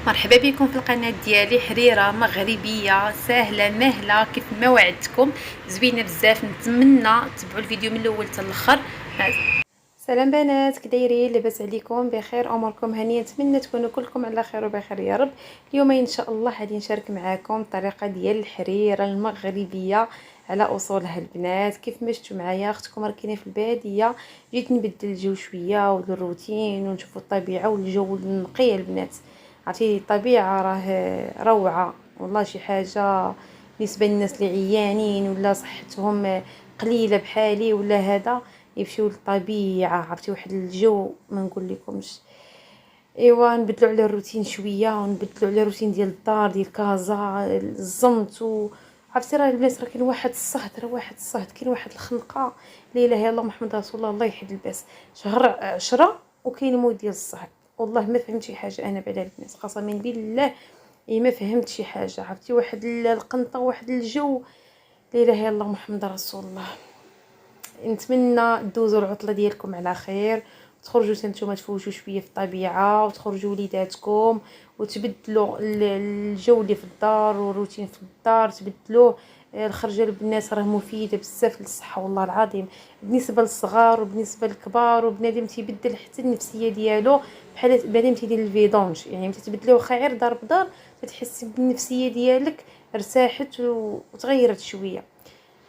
مرحبا بكم في القناة ديالي. حريرة مغربية سهلة مهلة كيف ما وعدتكم، زوينة بزاف. نتمنى تبعوا الفيديو من الاول حتى الاخر. سلام بنات، كدايرين؟ لاباس عليكم؟ بخير؟ اموركم هانيه؟ نتمنى تكونوا كلكم على خير وبخير يا رب. اليوم ان شاء الله غادي نشارك معكم الطريقه ديال الحريره المغربيه على اصولها البنات. كيف ما شفتوا معايا اختكم راه كاينه في الباديه، جيت نبدل الجو شويه والروتين ونشوفوا الطبيعه والجو النقي البنات. عرفتي الطبيعه راه روعه والله، شي حاجه بالنسبه للناس اللي عيانين ولا صحتهم قليله بحالي ولا هذا، يمشيو للطبيعه. عرفتي واحد الجو ما نقول لكمش. ايوا نبدلوا على الروتين شويه، ونبدلوا على الروتين ديال الدار ديال كازا الزنت عرفتي راه البنات راه كاين واحد الصهد، كاين واحد الخنقه. لا اله الا الله محمد رسول الله، الله يحد الباس. شهر 10 وكاين مود ديال الصهد، والله ما فهمت شي حاجه انا بعدا البنات، قسما بالله ما فهمت شي حاجه. عرفتي واحد القنطه واحد الجو، لا اله الا الله محمد رسول الله. نتمنى دوزوا العطله ديالكم على خير، تخرجوا نتوما تفوتوا شويه في الطبيعه، وتخرجوا وليداتكم وتبدلوا الجو اللي في الدار والروتين في الدار تبدلوه. الخرجه البنات راه مفيده بزاف للصحه والله العظيم، بالنسبه للصغار وبالنسبه للكبار. وبنادم تيبدل حتى النفسيه ديالو، بحال بنادم تيدير الفيدونج، يعني ملي تبدلوه خير دار بدار تتحسي بالنفسيه ديالك ارتاحت وتغيرت شويه.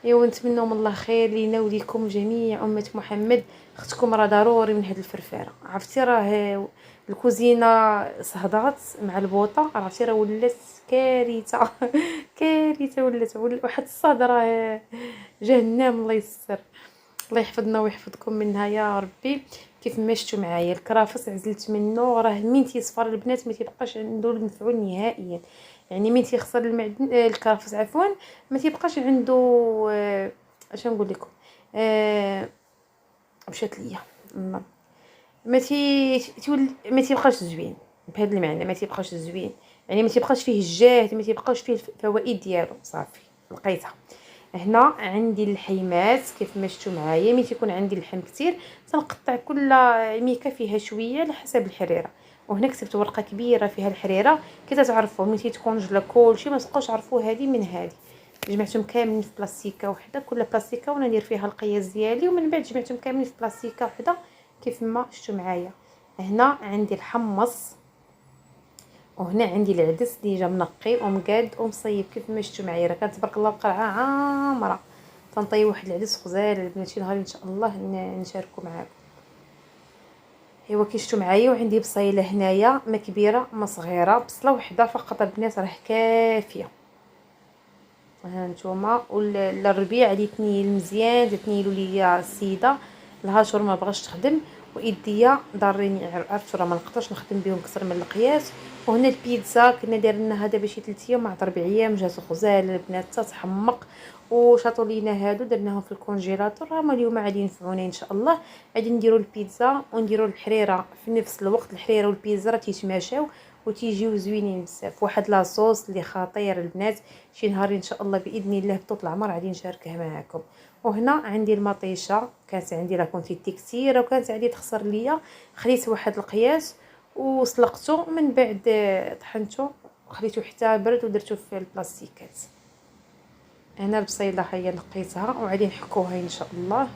ايوا نتمنوا من الله خير لينا وليكم جميع امه محمد. اختكم راه ضروري من هاد الفرفاره. عرفتي راه الكوزينه صهدات مع البوطه، عرفتي راه ولات كارثه كارثه ولات واحد الصهد راه جهنم. الله يستر، الله يحفظنا ويحفظكم منها يا ربي. كيف ما شفتوا معايا الكرافس عزلت منه، راه من تيصفر البنات ما تيبقاش عنده المفعول نهائيا. يعني من تيخسر المعدن الكرافس عفوا، ما تيبقاش عنده اش نقول لكم، مشات ليا ما تيبقاش زوين. بهذا المعنى ما تيبقاش زوين، يعني ما تيبقاش فيه الجهد، ما تيبقاش فيه الفوائد ديالو. صافي لقيتها. هنا عندي اللحيمات كيف ما شفتوا معايا. ملي تيكون عندي اللحم كتير تنقطع كل ميكه فيها شويه على حسب الحريره. وهنا كتبت ورقه كبيره فيها الحريره كي تعرفوا ملي تيكونجلا كلشي ما تبقاوش عرفوا هذه من هذه. جمعتهم كاملين في بلاستيكه وحده، كل بلاستيكه وانا ندير فيها القياس ديالي، ومن بعد جمعتهم كاملين في بلاستيكه وحده كيف ما شفتوا معايا. هنا عندي الحمص، وهنا عندي العدس اللي جا منقي ومقاد ومصيب كيف ما شفتوا معايا. راه كانت تبارك الله القرعه عامره. تنطيب واحد العدس غزال البنات، شي نهار ان شاء الله نشاركو معاكم. ايوا كي شفتوا معايا. وعندي بصيله هنايا، ما كبيره ما صغيره، بصله وحده فقط البنات راه كافيه. ها نتوما. والربيع اللي تنيل مزيان تنيلوا ليا السيده الهاشور ما بغاش تخدم، وايديا ضاريني عرفتوا راه ما نقدرش نخدم بهم اكثر من القياس. وهنا البيتزا كنا دايرينها دابا شي 3 ايام مع 4 ايام، جات غزال البنات تتحمق وشاطوا لينا هادو درناهم في الكونجيلاتور. هما اليوم غادي ينفعونا ان شاء الله. غادي نديروا البيتزا ونديروا الحريره في نفس الوقت. الحريره والبيتزا راه تيتماشاو وتيجيو زوينين بزاف. واحد لاصوص اللي خطير البنات، شي نهار ان شاء الله باذن الله بطول العمر غادي نشاركه معكم. وهنا عندي المطيشه، كانت عندي لا كونتيتي كثيره وكانت عندي تخسر ليا، خليت واحد القياس وسلقته من بعد طحنته خليته حتى برد ودرته في البلاستيكات. هنا البصيله هي نقيتها وغادي نحكوها ان شاء الله.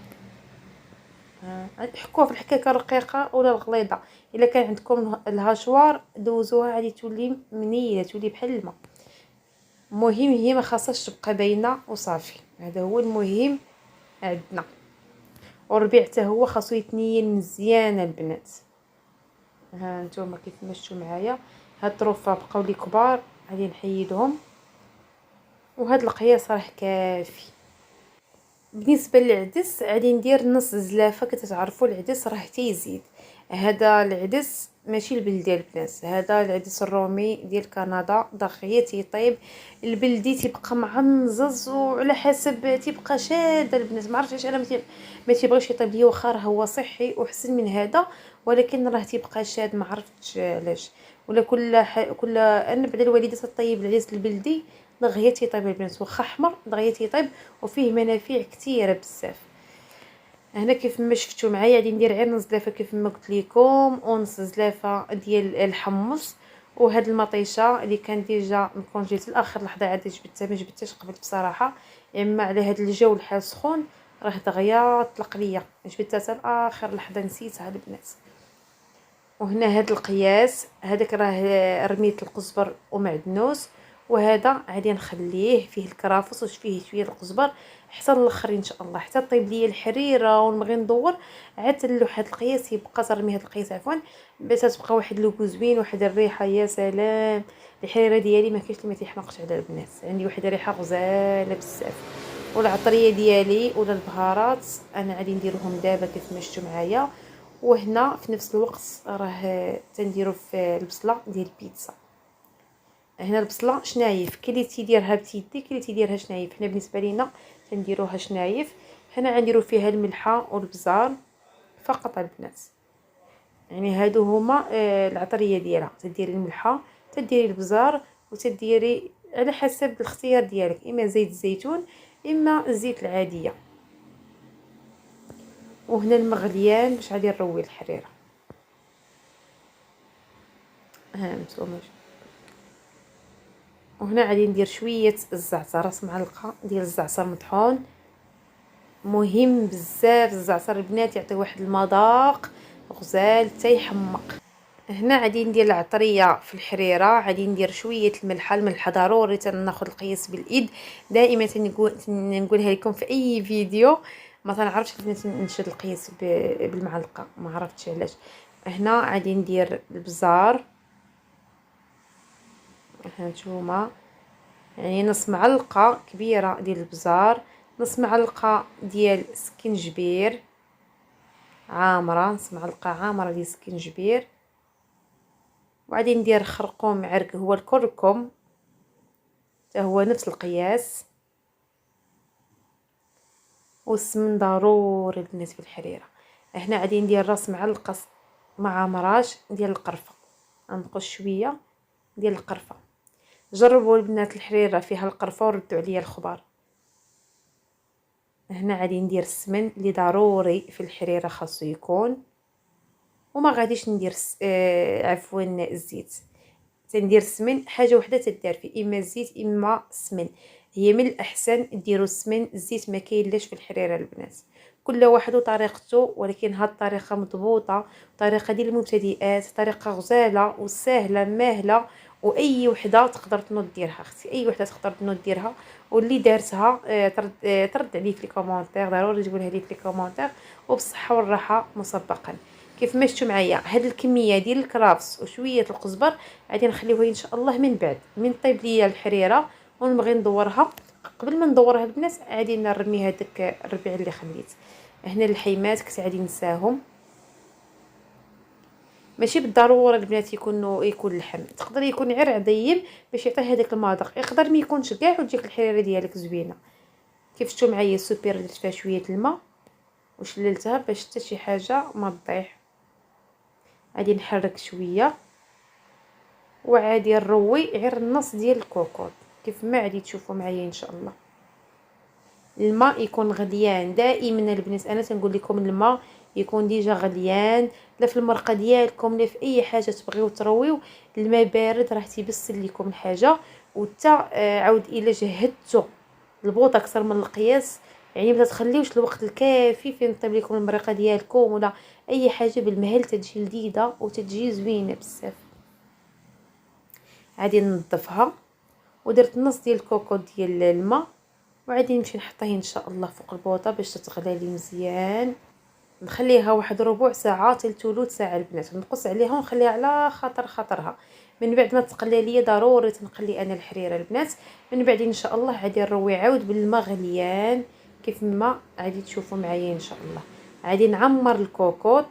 حكوها في الحكاكه رقيقه ولا الغليظه. الا كان عندكم الهاشوار دوزوها غادي تولي منيله، تولي بحال الماء. المهم هي ما خاصهاش تبقى باينه وصافي، هذا هو المهم عندنا. والربيع حتى هو خاصو يتنيل مزيان البنات. ها نتوما كيف ما شفتوا معايا هاد الطروفه بقاو لي كبار غادي نحيدهم، وهاد القياس راه كافي. بالنسبه للعدس غادي ندير نص زلافه، كتعرفوا العدس راه تيزيد. هذا العدس ماشي البلدي البنات، هذا العدس الرومي ديال كندا دغيا تيطيب. البلدي تيبقى معنزز وعلى حسب تيبقى شاد البنات. ما عرفتش علاش انا ما تيبغيش يطيب ليا، واخا راه هو صحي وحسن من هذا ولكن راه تيبقى شاد، ما عرفتش علاش. ولا كل انا بعد الوالده تطيب العدس البلدي دغيا تيطيب البنات، واخا احمر دغيا تيطيب وفيه منافع كثيره بزاف. هنا كيف ما شفتوا معايا غادي ندير غير نص زلافه كيف ما قلت لكم، ونص زلافه ديال الحمص، وهاد المطيشه اللي كان ديجا مكونجيت لاخر لحظه عاد جبتها، ما جبتهاش قبل بصراحه، اما على هاد الجو الحال سخون راه دغيا طلق ليا، جبتها حتى لاخر لحظه نسيتها البنات. وهنا هاد القياس هذاك راه رميت القزبر ومعدنوس، وهذا غادي نخليه فيه الكرافس وفيه شويه القزبر حتى الاخر ان شاء الله، حتى طيب ليا الحريره ونبغي ندور عاد نلوح هاد القياس يبقى ترمي هاد القياس عفوا باش تبقى واحد لوكو زوين، واحد الريحه يا سلام. الحريره ديالي ما كاينش اللي ما تيحمقش على البنات، عندي واحد الريحه غزاله بزاف. والعطريه ديالي ولا البهارات انا غادي نديرهم دابا كيف ما شفتوا معايا. وهنا في نفس الوقت راه تنديرو في البصله ديال البيتزا. هنا البصله شنايف، كاين اللي تيديرها بتيدي، كاين اللي تيديرها شنايف، حنا بالنسبه لينا تنديروها شنايف. هنا غنديرو فيها الملحه والبزار فقط البنات، يعني هادو هما العطريه ديالها، تديري الملحه تديري البزار وتديري على حسب الاختيار ديالك، اما زيت الزيتون اما الزيت العاديه. وهنا المغليان باش غادي نروي الحريره هانتوما. وهنا غادي ندير شويه الزعتر، راس معلقه ديال الزعتر مطحون، مهم بزاف الزعتر البنات، يعطي واحد المذاق غزال حتى يحمق. هنا غادي ندير العطريه في الحريره، غادي ندير شويه الملحه ضروري تناخذ القياس بالايد، دائما تنقولها لكم في اي فيديو، ما تنعرفش البنات نشد القياس بالمعلقه، ما عرفتش علاش. هنا غادي ندير البزار هانتوما، يعني نص معلقه كبيره ديال البزار، نص معلقه ديال سكينجبير عامره، نص معلقه عامره ديال سكينجبير. وغادي ندير خرقوم عرق هو الكركم حتى هو نفس القياس، والسمن ضروري البنات في الحريره. هنا غادي ندير راس معلقه مع مراش ديال القرفه، غنقص شويه ديال القرفه. جربوا البنات الحريره فيها القرفه وردوا عليا الخبار. هنا غادي ندير السمن اللي ضروري في الحريره خاصو يكون، وما غاديش ندير عفوا الزيت، تندير السمن حاجه وحده تدار فيه، اما الزيت اما السمن. هي من الاحسن ديروا السمن، الزيت ما كاينلاش في الحريره البنات، كل واحد وطريقته، ولكن هاد الطريقه مضبوطه، طريقه ديال المبتدئات، طريقه غزاله وسهله ماهله، واي وحده تقدر تنوض ديرها اختي، اي وحده تقدر تنوض ديرها. واللي دارتها ترد عليه في لي كومونتير، ضروري تقولها لي في لي كومونتير، وبالصحه والراحه مسبقا. كيف ما شفتوا معايا هاد الكميه ديال الكرافس وشويه القزبر غادي نخليوها ان شاء الله من بعد من طيب ليا الحريره ونبغي ندورها. قبل ما ندورها البنات غادي نرمي هذاك الربيع اللي خليت. هنا الحيمات كنت غادي نساهم، ماشي بالضروره البنات يكون اللحم، تقدر يكون غير عظيم باش يعطي هذاك المذاق، يقدر ما يكونش كاع وتجيك الحريره ديالك زوينه. كيف شفتوا معايا السوبير درت فيها شويه الماء وشللتها باش حتى شي حاجه ما تضيع. غادي نحرك شويه وعادي نروي غير النص ديال الكوكوط كيف ما غادي تشوفوا معايا ان شاء الله. الماء يكون غليان دائما البنات، انا تنقول لكم الماء يكون ديجا غليان، لا في المرقه ديالكم لا في اي حاجه تبغيو ترويو، الماء بارد راه تيبسل لكم الحاجه. وتا عاود الا جهدتو البوط اكثر من القياس، يعني ما تخليوش الوقت الكافي فين طيب لكم المرقه ديالكم ولا اي حاجه بالمهل، تجي لذيذه وتجي زوينه بزاف. غادي ننظفها ودرت نص ديال الكوكوط ديال الماء، وغادي نمشي نحطيه ان شاء الله فوق البوطه باش تتغلى لي مزيان. نخليها واحد ربع ساعه حتى ثلث ساعه البنات، نقص عليها ونخليها على خاطرها. من بعد ما تقلى ليا ضروري تنقلي انا الحريره البنات، من بعد ان شاء الله غادي نروي عاود بالماء غليان كيف ما غادي تشوفوا معايا ان شاء الله. غادي نعمر الكوكوط،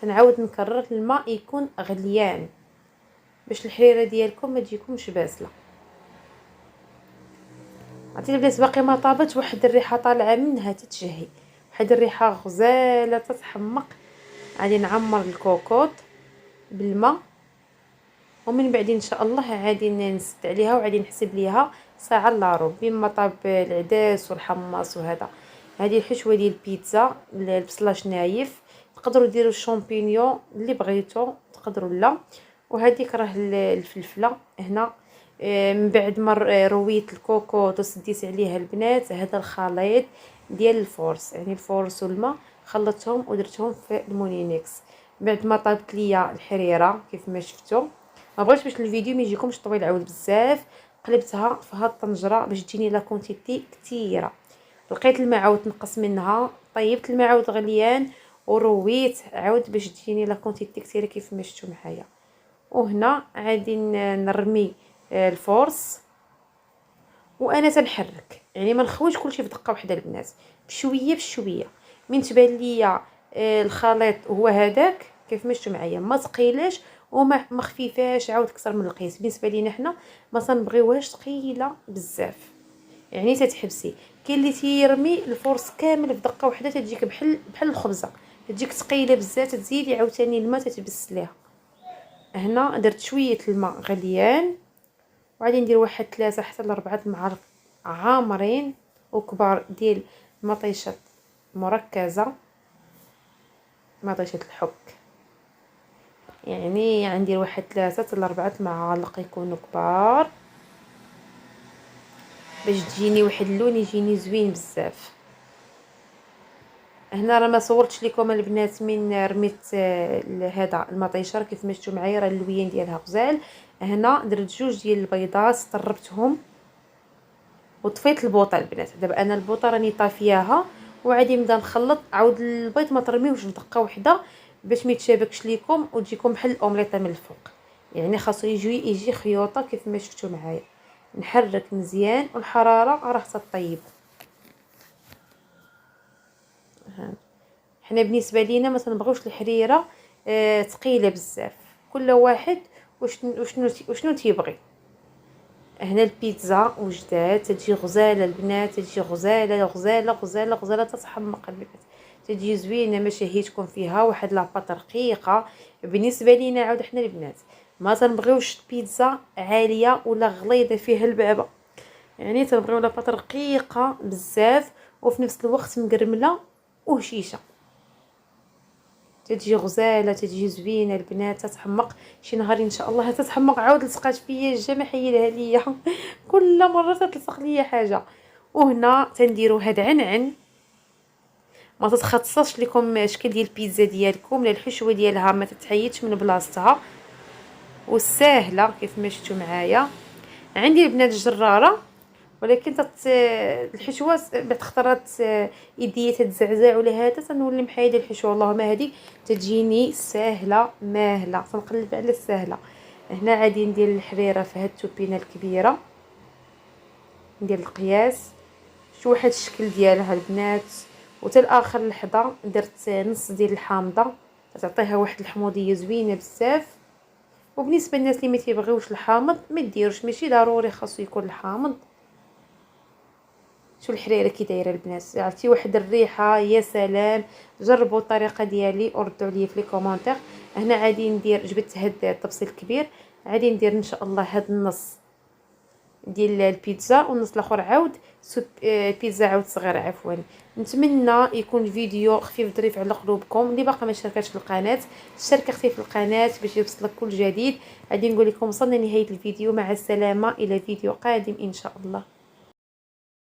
تنعاود نكرر الماء يكون غليان باش الحريره ديالكم ما تجيكمش باسله. عرفتي البنات باقي ما طابت، واحد الريحه طالعه منها تتشهي، واحد الريحه غزاله تتحمق. غادي نعمر الكوكوط بالماء، ومن بعد ان شاء الله غادي نسد عليها وغادي نحسب ليها ساعه الا ربع بما طاب العدس والحمص. وهذا هذه الحشوه ديال البيتزا البصلاش نايف، تقدروا ديروا الشامبينيون اللي بغيتو تقدروا لا. وهذيك راه الفلفله هنا. من بعد ما رويت الكوكوط وسديت عليها البنات هذا الخليط ديال الفورس، يعني الفورس والماء خلطتهم ودرتهم في المونينيكس. بعد ما طابت ليا الحريره كيف ما شفتوا، ما بغيتش باش الفيديو ما يجيكمش طويل عاود بزاف، قلبتها في هاد الطنجره باش تجيني لا كونتيتي كثيره. لقيت الماء عاود نقص منها، طيبت الماء عاود غليان ورويت عاود باش تجيني لا كونتيتي كثيره كيف ما شفتوا معايا. وهنا غادي نرمي الفورس وانا تنحرك، يعني ما نخويش كلشي في دقه واحده البنات، بشويه بشويه. من تبان ليا الخليط هو هذاك كيف ما شفتوا معايا، ما ثقيلاش وما خفيفاش عاود اكثر من القياس. بالنسبه لينا حنا ما تنبغيوهاش ثقيله بزاف، يعني تتحبسي. كاين اللي تيرمي الفورس كامل في دقه واحده تجيك بحال الخبزه، تجيك ثقيله بزاف، تزيدي عاوتاني الماء تتبس ليها. هنا درت شويه الماء غليان وغادي ندير واحد 3 حتى ل 4 معالق عامرين وكبار ديال مطيشه مركزه، مطيشه الحك، يعني غندير واحد 3 حتى ل 4 معالق يكونوا كبار باش تجيني واحد اللون يجيني زوين بزاف. هنا راه ما صورتش لكم البنات من رميت هذا المطيشه كيف ما شفتوا معايا، راه اللوين ديالها غزال. هنا درت 2 ديال البيضات طربتهم وطفيت البوطه البنات. دابا انا البوطه راني طافياها وعادي نبدا نخلط. عاود البيض ما ترميوش في دقه واحده باش ما يتشابكش ليكم وتجيكم بحال الاومليطه من الفوق، يعني خاصو يجي خيوطه كيف ما شفتوا معايا. نحرك مزيان والحراره راه تطيب. حنا بالنسبه لينا ما تنبغيوش الحريره ثقيله بزاف، كل واحد وشنو تيبغي. هنا البيتزا وجدات تجي غزاله البنات، تجي غزاله غزاله غزاله غزاله تتحمق البنات، تجي زوينه ما شهيتكم فيها واحد لاباط رقيقه. بالنسبه لينا عاود حنا البنات ما تنبغيوش البيتزا عاليه ولا غليظه فيها البابه، يعني تنبغيو لاباط رقيقه بزاف وفي نفس الوقت مقرمله وهشيشه. تجي غزاله تجي زوينه البنات تتحمق. شي نهار ان شاء الله تتحمق عاود لصقات فيا الجامع حيدها ليا كل مره تلصق ليا حاجه. وهنا تنديروا هاد عنعن، ما تتخصصش لكم شكل ديال البيتزا ديالكم لا الحشوه ديالها ما تتحيدش من بلاصتها والساهله كيف ما شفتوا معايا. عندي البنات الجراره ولكن الحشوه بعد خطرات يديا تتزعزع ولا هذا تنولي محايده الحشوه. اللهم هذه تجيني ساهله ماهله، تنقلب على الساهله. هنا عادي ندير الحريره في هاد التوبينه الكبيره، ندير القياس شو واحد الشكل ديالها البنات. وتا الاخر لحظه درت نص ديال الحامضه تعطيها واحد الحموضيه زوينه بزاف. وبالنسبه للناس اللي ما تيبغيوش الحامض ما ديروش، ماشي ضروري خاصو يكون الحامض. شو الحريره كي دايره البنات، عرفتي واحد الريحه يا سلام. جربوا الطريقه ديالي وردوا عليا في لي كومونتير. هنا عادي ندير جبت هاد الطبسي الكبير، عادي ندير ان شاء الله هاد النص ديال البيتزا والنص الاخر عاود البيتزا عاود صغير عفوا. نتمنى يكون الفيديو خفيف ظريف على قلوبكم. اللي باقا ما شاركاش في القناه اشترك اختي في القناه باش يوصلك كل جديد. غادي نقول لكم وصلنا لنهايه الفيديو، مع السلامه الى فيديو قادم ان شاء الله.